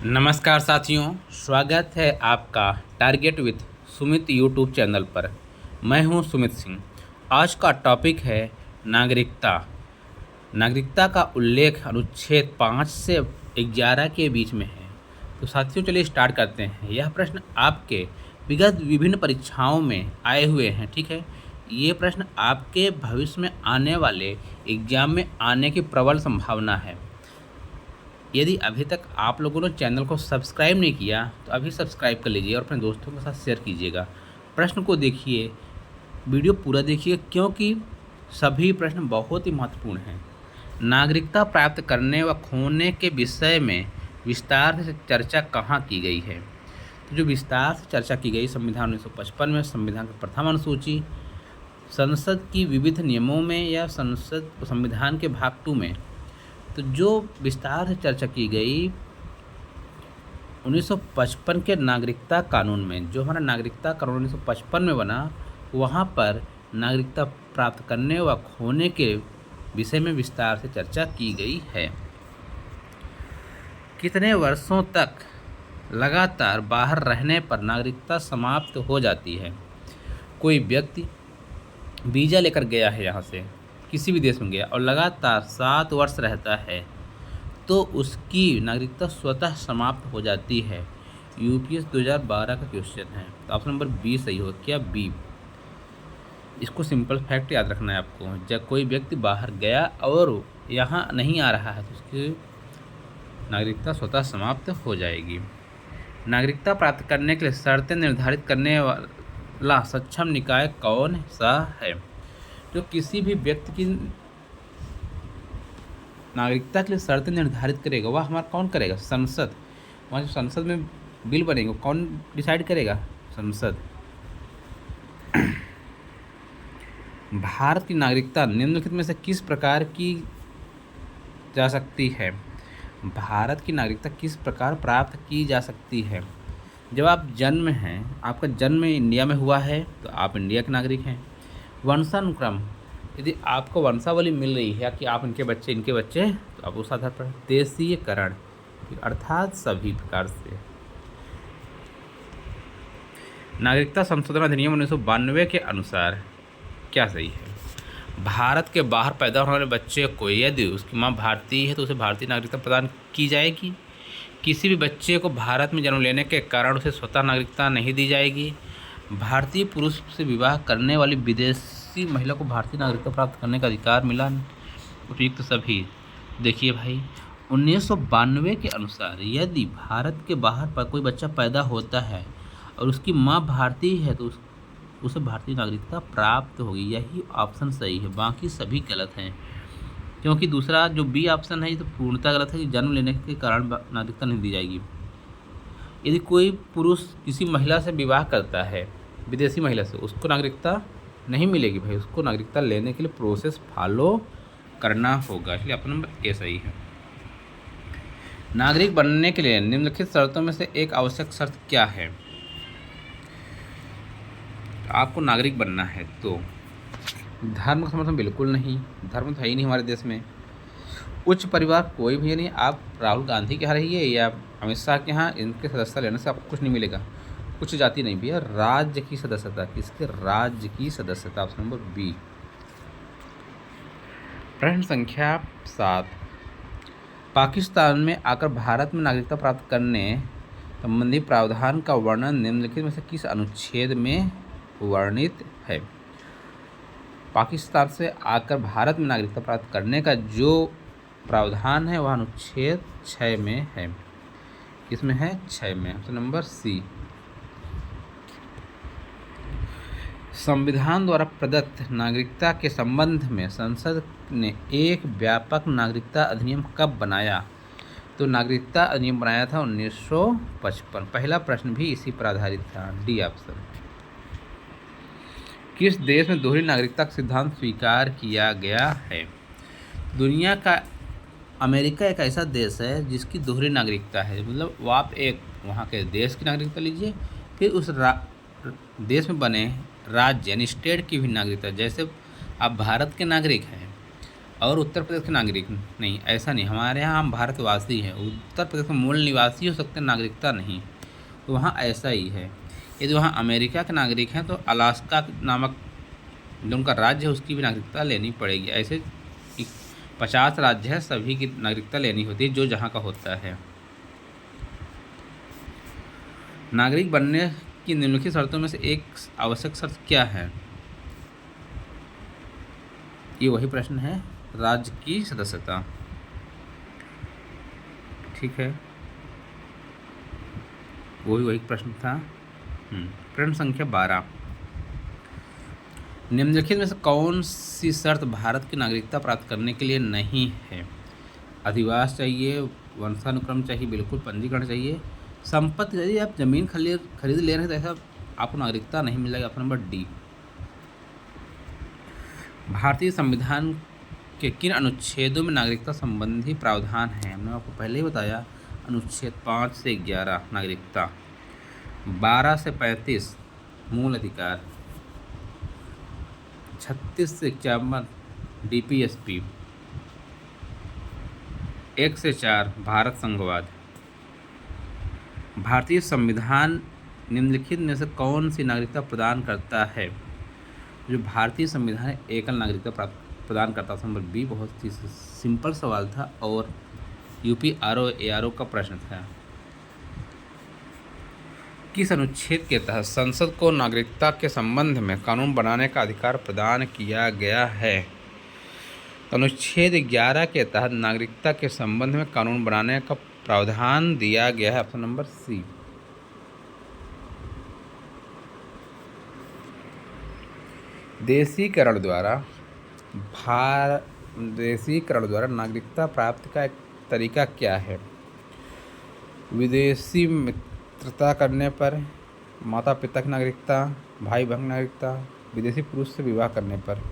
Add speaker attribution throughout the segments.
Speaker 1: नमस्कार साथियों, स्वागत है आपका target with Sumit YouTube channel पर। मैं हूं सुमित सिंह। आज का टॉपिक है नागरिकता। नागरिकता का उल्लेख अनुच्छेद 5 से 11 के बीच में है। तो साथियों चलिए स्टार्ट करते हैं। यह प्रश्न आपके विगत विभिन्न परीक्षाओं में आए हुए हैं, ठीक है। ये प्रश्न आपके भविष्य में आने वाले एग्जाम में आने की प्रबल संभावना है। यदि अभी तक आप लोगों ने चैनल को सब्सक्राइब नहीं किया तो अभी सब्सक्राइब कर लीजिए और अपने दोस्तों के साथ शेयर कीजिएगा। प्रश्न को देखिए, वीडियो पूरा देखिए क्योंकि सभी प्रश्न बहुत ही महत्वपूर्ण हैं। नागरिकता प्राप्त करने व खोने के विषय में विस्तार से चर्चा कहाँ की गई है? तो जो विस्तार से चर्चा की गई संविधान 1955 में, संविधान की प्रथम अनुसूची, संसद की विविध नियमों में या संविधान के भाग 2 में। तो जो विस्तार से चर्चा की गई 1955 के नागरिकता कानून में, जो हमारा नागरिकता कानून 1955 में बना, वहाँ पर नागरिकता प्राप्त करने व खोने के विषय में विस्तार से चर्चा की गई है। कितने वर्षों तक लगातार बाहर रहने पर नागरिकता समाप्त हो जाती है? कोई व्यक्ति वीज़ा लेकर गया है, यहाँ से किसी भी देश में गया और लगातार 7 वर्ष रहता है तो उसकी नागरिकता स्वतः समाप्त हो जाती है। यूपीएस 2012 का क्वेश्चन है, तो ऑप्शन नंबर बी सही हो। क्या बी? इसको सिंपल फैक्ट याद रखना है आपको। जब कोई व्यक्ति बाहर गया और यहाँ नहीं आ रहा है तो उसकी नागरिकता स्वतः समाप्त हो जाएगी। नागरिकता प्राप्त करने के लिए शर्तें निर्धारित करने वाला सक्षम निकाय कौन सा है? जो किसी भी व्यक्ति की नागरिकता के लिए शर्तें निर्धारित करेगा वह हमारा कौन करेगा? संसद। वहाँ जो संसद में बिल बनेगा कौन डिसाइड करेगा? संसद। भारत की नागरिकता निम्नलिखित में से किस प्रकार की जा सकती है? भारत की नागरिकता किस प्रकार प्राप्त की जा सकती है? जब आप जन्म हैं, आपका जन्म इंडिया में हुआ है तो आप इंडिया के नागरिक हैं। वंशानुक्रम, यदि आपको वंशावली मिल रही है कि आप इनके बच्चे तो आप उस आधार पर। देशीयकरण, अर्थात सभी प्रकार से। नागरिकता संशोधन अधिनियम 1992 के अनुसार क्या सही है? भारत के बाहर पैदा होने वाले बच्चे को यदि उसकी माँ भारतीय है तो उसे भारतीय नागरिकता प्रदान की जाएगी। किसी भी बच्चे को भारत में जन्म लेने के कारण उसे स्वतः नागरिकता नहीं दी जाएगी। भारतीय पुरुष से विवाह करने वाली विदेशी महिला को भारतीय नागरिकता प्राप्त करने का अधिकार मिला। उपयुक्त सभी। देखिए भाई, 1992 के अनुसार यदि भारत के बाहर पर कोई बच्चा पैदा होता है और उसकी माँ भारतीय है तो उसे भारतीय नागरिकता प्राप्त होगी। यही ऑप्शन सही है, बाकी सभी गलत हैं। क्योंकि दूसरा जो बी ऑप्शन है ये तो पूर्णतः गलत है कि जन्म लेने के कारण नागरिकता नहीं दी जाएगी। यदि कोई पुरुष किसी महिला से विवाह करता है, विदेशी महिला से, उसको नागरिकता नहीं मिलेगी भाई। उसको नागरिकता लेने के लिए प्रोसेस फॉलो करना होगा, इसलिए ऑप्शन नंबर ए सही है। नागरिक बनने के लिए निम्नलिखित शर्तों में से एक आवश्यक शर्त क्या है? आपको नागरिक बनना है तो धर्म का समर्थन बिल्कुल नहीं, धर्म तो है ही नहीं हमारे देश में। उच्च परिवार कोई भी नहीं, आप राहुल गांधी के यहाँ रहिए या अमित शाह के यहाँ, इनके सदस्यता लेने से आपको कुछ नहीं मिलेगा। कुछ जाति नहीं भैया, राज्य की सदस्यता। किसके? राज्य की सदस्यता, ऑप्शन नंबर बी। प्रश्न संख्या 7, पाकिस्तान में आकर भारत में नागरिकता प्राप्त करने संबंधी प्रावधान का वर्णन निम्नलिखित में से किस अनुच्छेद में वर्णित है? पाकिस्तान से आकर भारत में नागरिकता प्राप्त करने का जो प्रावधान है वह अनुच्छेद 6 में है। किसमें है? 6 में, ऑप्शन नंबर सी। संविधान द्वारा प्रदत्त नागरिकता के संबंध में संसद ने एक व्यापक नागरिकता अधिनियम कब बनाया? तो नागरिकता अधिनियम बनाया था 1955। पहला प्रश्न भी इसी पर आधारित था, डी ऑप्शन। किस देश में दोहरी नागरिकता का सिद्धांत स्वीकार किया गया है? दुनिया का अमेरिका एक ऐसा देश है जिसकी दोहरी नागरिकता है। मतलब वो आप एक वहाँ के देश की नागरिकता लीजिए, फिर उस देश में बने राज्य यानी स्टेट की भी नागरिकता। जैसे आप भारत के नागरिक हैं और उत्तर प्रदेश के नागरिक नहीं, ऐसा नहीं। हमारे यहाँ हम भारतवासी हैं, उत्तर प्रदेश में मूल निवासी हो सकते हैं, नागरिकता नहीं। तो वहाँ ऐसा ही है। यदि वहाँ अमेरिका के नागरिक हैं तो अलास्का नामक जो उनका राज्य है उसकी भी नागरिकता लेनी पड़ेगी। ऐसे 50 राज्य है, सभी की नागरिकता लेनी होती है जो जहाँ का होता है। नागरिक बनने की निम्नलिखित शर्तों में से एक आवश्यक शर्त क्या है? ये वही प्रश्न है, राज्य की सदस्यता। ठीक है, वही प्रश्न था। प्रश्न संख्या 12, निम्नलिखित में से कौन सी शर्त भारत की नागरिकता प्राप्त करने के लिए नहीं है? अधिवास चाहिए, वंशानुक्रम चाहिए, बिल्कुल पंजीकरण चाहिए, संपत्ति चाहिए। आप जमीन खरीद ले रहे हैं तो ऐसा आपको नागरिकता नहीं मिलेगा। Option number D. भारतीय संविधान के किन अनुच्छेदों में नागरिकता संबंधी प्रावधान है? हमने आपको पहले ही बताया, अनुच्छेद 5 से 11 नागरिकता, 12 से 35 मूल अधिकार, 36 से 51 DPSP, 1 से 4 भारत संघवाद। भारतीय संविधान निम्नलिखित में से कौन सी नागरिकता प्रदान करता है? जो भारतीय संविधान एकल नागरिकता प्रदान करता है। Number B. बहुत ही सिंपल सवाल था और यूपी ARO का प्रश्न था। किस अनुच्छेद के तहत संसद को नागरिकता के संबंध में कानून बनाने का अधिकार प्रदान किया गया है? अनुच्छेद 11 के तहत नागरिकता के संबंध में कानून बनाने का प्रावधान दिया गया है। Option number C. देशीकरण द्वारा नागरिकता प्राप्ति का एक तरीका क्या है? विदेशी मित्रता करने पर, माता पिता की नागरिकता, भाई बहन नागरिकता, विदेशी पुरुष से विवाह करने पर।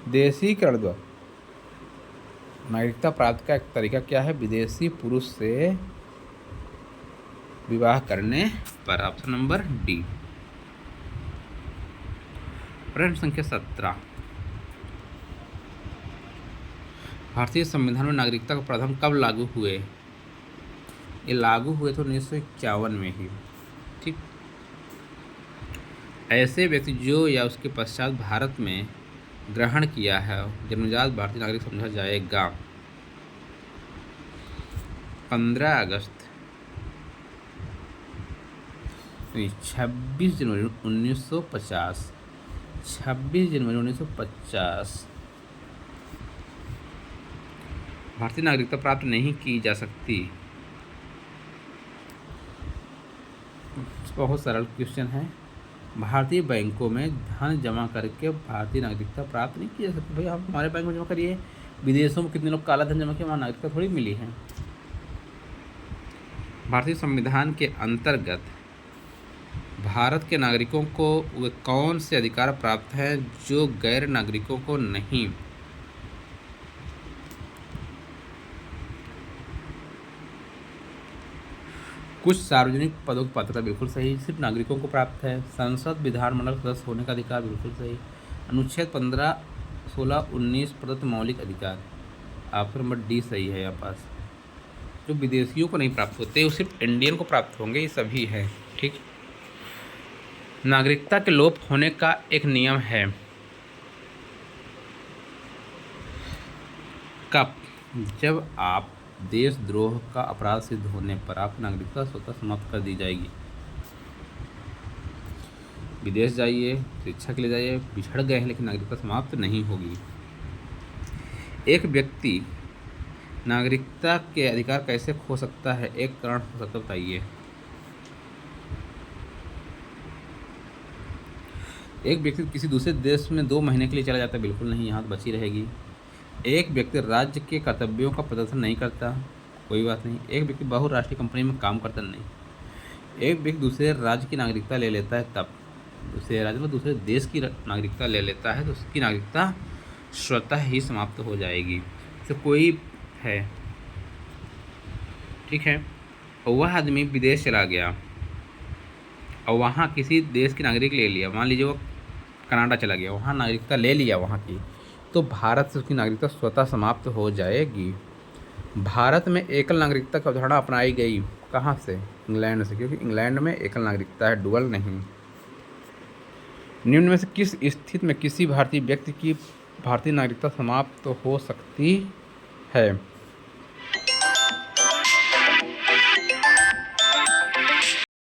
Speaker 1: देशीकरण द्वारा नागरिकता प्राप्ति का एक तरीका क्या है? विदेशी पुरुष से विवाह करने पर। Option number D. प्रश्न संख्या 17, भारतीय संविधान में नागरिकता का प्रावधान कब लागू हुए? ये लागू हुए थे 1951 में ही। ठीक, ऐसे व्यक्ति जो या उसके पश्चात भारत में ग्रहण किया है जन्मजात भारतीय नागरिक समझा जाएगा। 15 अगस्त 26 जनवरी 1950, 26 जनवरी 1950 भारतीय नागरिकता प्राप्त नहीं की जा सकती। बहुत सरल क्वेश्चन है। भारतीय बैंकों में धन जमा करके भारतीय नागरिकता प्राप्त नहीं की जा सकती। भाई आप हमारे बैंक में जमा करिए, विदेशों में कितने लोग काला धन जमा किया, वहाँ नागरिकता थोड़ी मिली है। भारतीय संविधान के अंतर्गत भारत के नागरिकों को वे कौन से अधिकार प्राप्त हैं जो गैर नागरिकों को नहीं? कुछ सार्वजनिक पदों की पात्रता बिल्कुल सही, सिर्फ नागरिकों को प्राप्त है। संसद विधानमंडल सदस्य होने का अधिकार बिल्कुल सही। अनुच्छेद 15, 16, 19 प्रदत्त मौलिक अधिकार। ऑप्शन नंबर डी सही है। यहाँ पास जो विदेशियों को नहीं प्राप्त होते वो सिर्फ इंडियन को प्राप्त होंगे, ये सभी है। ठीक, नागरिकता के लोप होने का एक नियम है। कब? जब आप देशद्रोह का अपराध सिद्ध होने पर आपकी नागरिकता स्वतः समाप्त कर दी जाएगी। विदेश जाइए, शिक्षा के लिए जाइए, बिछड़ गए हैं लेकिन नागरिकता समाप्त नहीं होगी। एक व्यक्ति नागरिकता के अधिकार कैसे खो सकता है? एक कारण हो सकता है, बताइए। एक व्यक्ति किसी दूसरे देश में 2 महीने के लिए चला जाता है, बिल्कुल नहीं, यहाँ तो बची रहेगी। एक व्यक्ति राज्य के कर्तव्यों का प्रदर्शन नहीं करता, कोई बात नहीं। एक व्यक्ति बहुराष्ट्रीय कंपनी में काम करता, नहीं। एक व्यक्ति दूसरे राज्य की नागरिकता ले लेता है, तब दूसरे राज्य में दूसरे देश की नागरिकता ले लेता है तो उसकी नागरिकता स्वतः ही समाप्त हो जाएगी। तो कोई है, ठीक है, और वह आदमी विदेश चला गया और वहाँ किसी देश की नागरिक ले लिया। मान लीजिए वो कनाडा चला गया, वहाँ नागरिकता ले लिया वहाँ की, तो भारत से उसकी नागरिकता स्वतः समाप्त हो जाएगी। भारत में एकल नागरिकता की अवधारणा अपनाई गई कहाँ से? इंग्लैंड से, क्योंकि इंग्लैंड में एकल नागरिकता है, डुअल नहीं। निम्न में से किस स्थिति में किसी भारतीय व्यक्ति की भारतीय नागरिकता समाप्त हो सकती है?